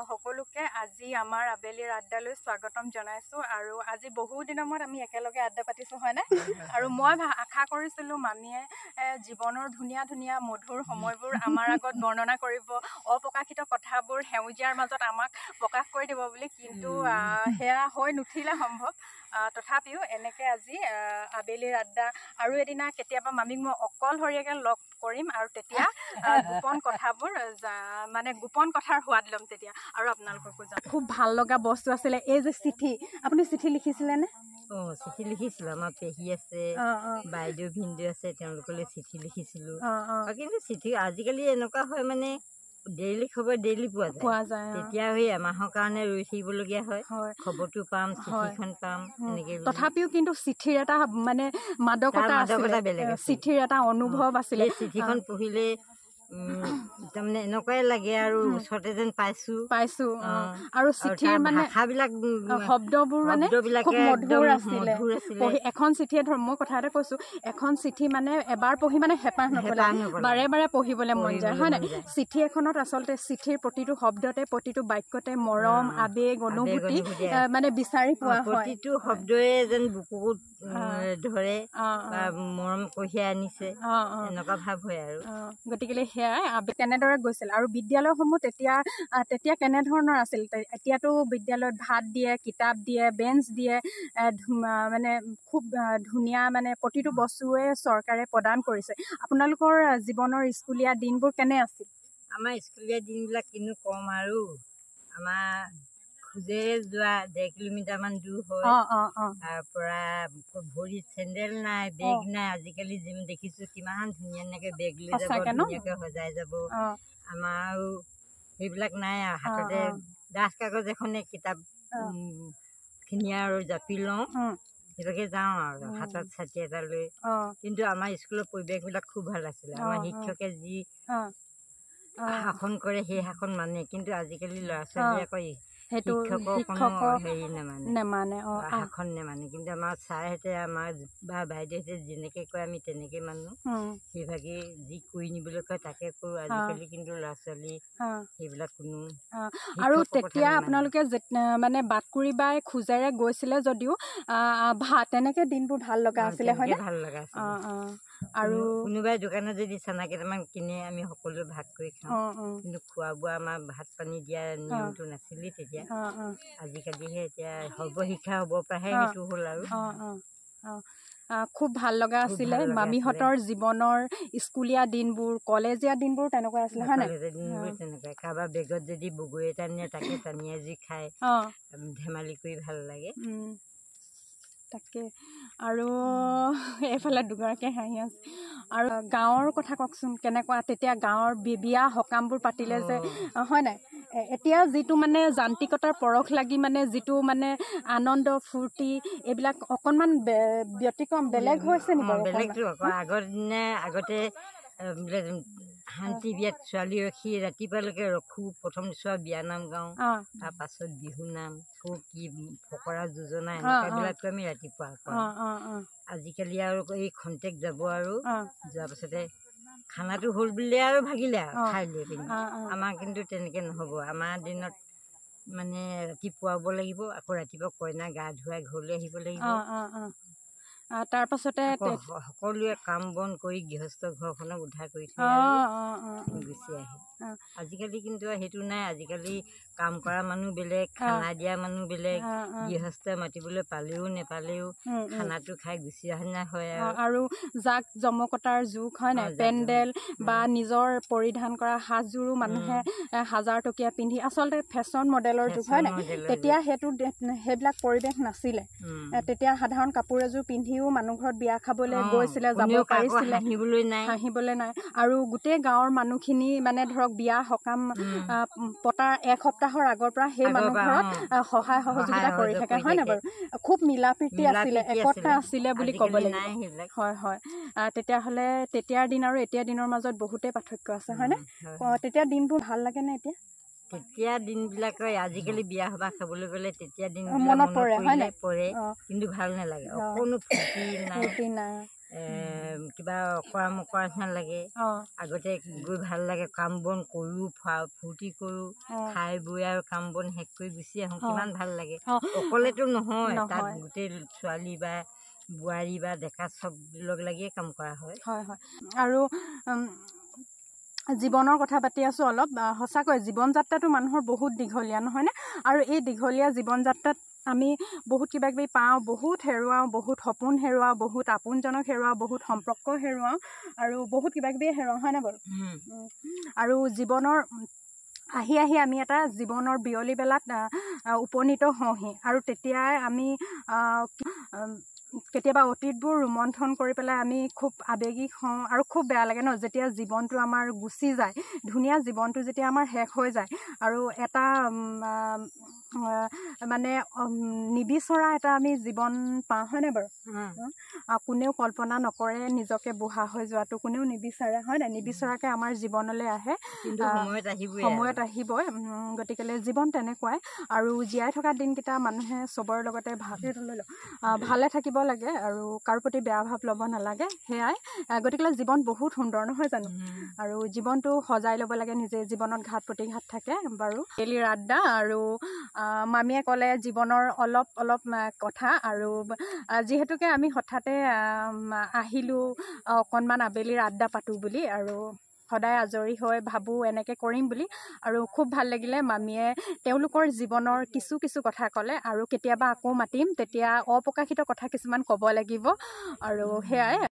সকলোকে আজি আমাৰ আবেলিৰ আড্ডালৈ স্বাগতম জনাইছোঁ আৰু আজি বহু দিনৰ মূৰত আমি একেলগে আড্ডা পাতিছোঁ হয়নে আৰু মই আশা কৰিছিলোঁ মামীয়ে জীৱনৰ ধুনীয়া ধুনীয়া মধুৰ সময়বোৰ আমাৰ আগত বৰ্ণনা কৰিব অপ্ৰকাশিত কথাবোৰ সেউজীয়াৰ মাজত আমাক প্ৰকাশ কৰি দিব বুলি কিন্তু সেয়া হৈ নুঠিলে সম্ভৱ তথাপিও এনেকৈ আজি আবেলিৰ আড্ডা আৰু এদিনা কেতিয়াবা মামীক মই অকলশৰীয়াকৈ লগ কৰিম আৰু তেতিয়া গোপন কথাবোৰ মানে গোপন কথাৰ সোৱাদ ল'ম তেতিয়া আৰু আপোনালোককো যাম খুব ভাল লগা বস্তু আছিলে এই যে চিঠি আপুনি চিঠি লিখিছিলেনে চিঠি লিখিছিলো আমাৰ পেহী আছে বাইদেউ ভিনদেউ আছে তেওঁলোকলৈ চিঠি লিখিছিলো কিন্তু চিঠি আজিকালি এনেকুৱা হয় মানে ডেইলি খবৰ ডেইলি পোৱা যায় তেতিয়া সেই এমাহৰ কাৰণে ৰৈ থাকিবলগীয়া হয় খবৰটো পাম চিঠিখন পাম এনেকে তথাপিও কিন্তু চিঠিৰ এটা মানে মাদকতা বেলেগ চিঠিৰ এটা অনুভৱ আছিলে চিঠিখন পঢ়িলে তাৰমানে এনেকুৱাই লাগে আৰু ওচৰতে যেন পাইছো আৰু চিঠিৰ মানে ভাষাবিলাক শব্দবোৰ মানে খুব মধুৰ আছিলে এখন চিঠিয়ে ধৰ মই কথা এটা কৈছো এখন চিঠি মানে এবাৰ পঢ়ি মানে হেঁপাহ নপলায় বাৰে বাৰে পঢ়িবলৈ মন যায় হয় নাই চিঠি এখনত আচলতে চিঠিৰ প্ৰতিটো শব্দতে প্ৰতিটো বাক্যতে মৰম আবেগ অনুভূতি মানে বিচাৰি পোৱা হয় প্ৰতিটো শব্দৰে যেন বুকুত ধৰে মৰম কঢ়িয়াই আনিছে এনেকুৱা ভাৱ হয় আৰু গতিকে সেয়াই কেনেদৰে গৈছিল আৰু বিদ্যালয়সমূহ তেতিয়া কেনেধৰণৰ আছিল এতিয়াতো বিদ্যালয়ত ভাত দিয়ে কিতাপ দিয়ে বেঞ্চ দিয়ে মানে খুব ধুনীয়া মানে প্ৰতিটো বস্তুৱে চৰকাৰে প্ৰদান কৰিছে আপোনালোকৰ জীৱনৰ স্কুলীয়া দিনবোৰ কেনে আছিল আমাৰ স্কুলীয়া দিনবিলাক কিনো কম আৰু আমাৰ খোজেৰে যোৱা 1.5 কিলোমিটাৰমান দূৰ হয় তাৰ পৰা ভৰিত চেণ্ডেল নাই বেগ নাই আজিকালি যিমান দেখিছো কিমান ধুনীয়া ধুনীয়াকৈ বেগ লৈ যাব ধুনীয়াকৈ সজাই যাব আমাৰো সেইবিলাক নাই আৰু হাততে ডাঠ কাগজ এখনে কিতাপ খিনি আৰু জাপি লওঁ সেইভাগে যাওঁ আৰু হাতত ছাতি এটা লৈ কিন্তু আমাৰ স্কুলৰ পৰিৱেশবিলাক খুব ভাল আছিলে আমাৰ শিক্ষকে যি শাসন কৰে সেই শাসন মানে কিন্তু আজিকালি ল'ৰা ছোৱালীয়ে কয় শিক্ষকৰ হেৰি নেমানে শাসন নেমানে কিন্তু আমাৰ ছাৰহঁতে আমাৰ বা বাইদেউহঁতে যেনেকৈ কয় আমি তেনেকৈ মানো সেইভাগে যি কৰি নিবলৈ কয় তাকে কৰোঁ আজিকালি কিন্তু ল'ৰা ছোৱালী সেইবিলাক কোনো আৰু তেতিয়া আপোনালোকে মানে বাটকুৰি বাই খোজেৰে গৈছিলে যদিও তেনেকৈ দিনবোৰ ভাল লগা আছিলে হয় ভাল লগা আছিলে আৰু কোনোবাই দোকানত যদি চানা কেইটামান কিনে আমি সকলোৱে ভাগ কৰি খাওঁ কিন্তু খোৱা বোৱা আমাৰ ভাত পানী দিয়া নিয়মটো নাছিলেই তেতিয়া আজিকালিহে এতিয়া সৰ্বশিক্ষা হ'ব পৰাহে সেইটো হ'ল আৰু খুব ভাল লগা আছিলে মামীহঁতৰ জীৱনৰ স্কুলীয়া দিনবোৰ কলেজীয়া দিনবোৰ তেনেকুৱা আছিলে হয় নাই দিনবোৰ তেনেকুৱা কাৰোবাৰ বেগত যদি বগৰী এটা নিয়ে তাকে টানিয়ে যি খায় ধেমালি কৰি ভাল লাগে তাকে আৰু এইফালে দুগৰাকীয়ে হাঁহি আছে আৰু গাঁৱৰ কথা কওকচোন কেনেকুৱা তেতিয়া গাঁৱৰ বিয়া সকামবোৰ পাতিলে যে হয় নাই এতিয়া যিটো মানে যান্ত্ৰিকতাৰ পৰশ লাগি মানে যিটো মানে আনন্দ ফূৰ্তি এইবিলাক অকণমান ব্যতিক্ৰম বেলেগ হৈছে নেকি বেলেগটো আকৌ আগৰ দিনে আগতে শান্তি বিয়াত ছোৱালী ৰখি ৰাতিপুৱালৈকে ৰখোঁ প্ৰথম ছোৱা বিয়ানাম গাওঁ তাৰ পাছত বিহু নাম কি ফকৰা যোজনা এনেকুৱাবিলাকতো আমি ৰাতিপুৱা আজিকালি আৰু এই খন্তেক যাব আৰু যোৱাৰ পাছতে খানাটো হ'ল বুলিলে আৰু ভাগিলে আৰু খাই লৈ পিনি আমাৰ কিন্তু তেনেকৈ নহ'ব আমাৰ দিনত মানে ৰাতিপুৱাব লাগিব আকৌ ৰাতিপুৱা কইনা গা ধুৱাই ঘৰলৈ আহিব লাগিব তাৰ পাছতে সকলোৱে কাম বন কৰি গৃহস্থ ঘৰখনক উদ্ধাৰ কৰি থৈ গুচি আহে আজিকালি কিন্তু সেইটো নাই আজিকালি কাম কৰা মানুহ বেলেগ খানা দিয়া মানুহ বেলেগ গৃহস্থই মাতিবলৈ পালেও নেপালেও খানাটো খাই গুচি অহা হয় আৰু জাক জমকতাৰ যুগ হয় নাই পেণ্ডেল বা নিজৰ পৰিধান কৰা সাজযোৰো মানুহে 1000 টকীয়া পিন্ধি আচলতে ফেশ্বন মডেলৰ যুগ হয় নাই তেতিয়া সেইবিলাক পৰিৱেশ নাছিলে তেতিয়া সাধাৰণ কাপোৰ এযোৰ পিন্ধিও মানুহ ঘৰত বিয়া খাবলৈ গৈছিলে যাব পাৰিছিলে হাঁহিবলৈ নাই আৰু গোটেই গাঁৱৰ মানুহখিনি মানে ধৰক বিয়া সকাম পতাৰ এসপ্তাহৰ আগৰ পৰা সেই মানুহ ঘৰত সহায় সহযোগিতা কৰি থাকে হয় নাই বাৰু খুব মিলা প্ৰীতি আছিলে একতা আছিলে বুলি ক'ব লাগিব হয় হয় তেতিয়াহ'লে তেতিয়াৰ দিন আৰু এতিয়া দিনৰ মাজত বহুতেই পাৰ্থক্য আছে হয়নে তেতিয়া দিনবোৰ ভাল লাগে নে এতিয়া তেতিয়া দিনবিলাক আজিকালি বিয়া সভা খাবলৈ গ'লে তেতিয়া দিন মনত পৰে কিন্তু ভাল নালাগে অকণো ফূৰ্তি নাই কিবা অকৰা মকৰা নিচিনা লাগে। আগতে গৈ ভাল লাগে, কাম বন কৰোঁ, ফূৰ্তি কৰোঁ, খাই বৈ আৰু কাম বন শেষ কৰি গুচি আহোঁ, কিমান ভাল লাগে। অকলেতো নহয়, তাত গোটেই ছোৱালী বা বোৱাৰী বা ডেকা চব লগ লাগিয়ে কাম কৰা হয়। হয় হয়। আৰু জীৱনৰ কথা পাতি আছোঁ অলপ। সঁচাকৈ জীৱন যাত্ৰাটো মানুহৰ বহুত দীঘলীয়া, নহয়নে? আৰু এই দীঘলীয়া জীৱন যাত্ৰাত আমি বহুত কিবা কিবি পাওঁ, বহুত হেৰুৱাওঁ, বহুত সপোন হেৰুৱাওঁ, বহুত আপোনজনক হেৰুৱাওঁ, বহুত সম্পৰ্ক হেৰুৱাওঁ, আৰু বহুত কিবা কিবি হেৰুৱাওঁ, হয়নে বাৰু? আৰু জীৱনৰ আহি আহি আমি এটা জীৱনৰ বিয়লি বেলাত উপনীত হওঁহি, আৰু তেতিয়াই আমি কেতিয়াবা অতীতবোৰ ৰোমন্থন কৰি পেলাই আমি খুব আৱেগিক হওঁ, আৰু খুব বেয়া লাগে ন, যেতিয়া জীৱনটো আমাৰ গুচি যায়, ধুনীয়া জীৱনটো যেতিয়া আমাৰ শেষ হৈ যায়, আৰু এটা মানে নিবিচৰা এটা আমি জীৱন পাওঁ, হয়নে বাৰু? কোনেও কল্পনা নকৰে নিজকে বুঢ়া হৈ যোৱাটো, কোনেও নিবিচাৰে, হয় নাই? নিবিচৰাকৈ আমাৰ জীৱনলৈ আহে, সময়ত আহিবই। গতিকেলৈ জীৱন তেনেকুৱাই, আৰু জীয়াই থকা দিনকেইটা মানুহে চবৰে লগতে ভালে থাকিব লাগে, আৰু কাৰো প্ৰতি বেয়া ভাৱ ল'ব নালাগে, সেয়াই। গতিকেলৈ জীৱন বহুত সুন্দৰ, নহয় জানো? আৰু জীৱনটো সজাই ল'ব লাগে নিজে, জীৱনত ঘাট প্ৰতিঘাত থাকে বাৰু। বেলিৰ আড্ডা, আৰু মামীয়ে ক'লে জীৱনৰ অলপ অলপ কথা, আৰু যিহেতুকে আমি হঠাতে আহিলোঁ অকণমান আবেলিৰ আড্ডা পাতোঁ বুলি, আৰু সদায় আজৰি হৈ ভাবোঁ এনেকৈ কৰিম বুলি, আৰু খুব ভাল লাগিলে মামীয়ে তেওঁলোকৰ জীৱনৰ কিছু কিছু কথা ক'লে, আৰু কেতিয়াবা আকৌ মাতিম, তেতিয়া অপ্ৰকাশিত কথা কিছুমান ক'ব লাগিব, আৰু সেয়াই।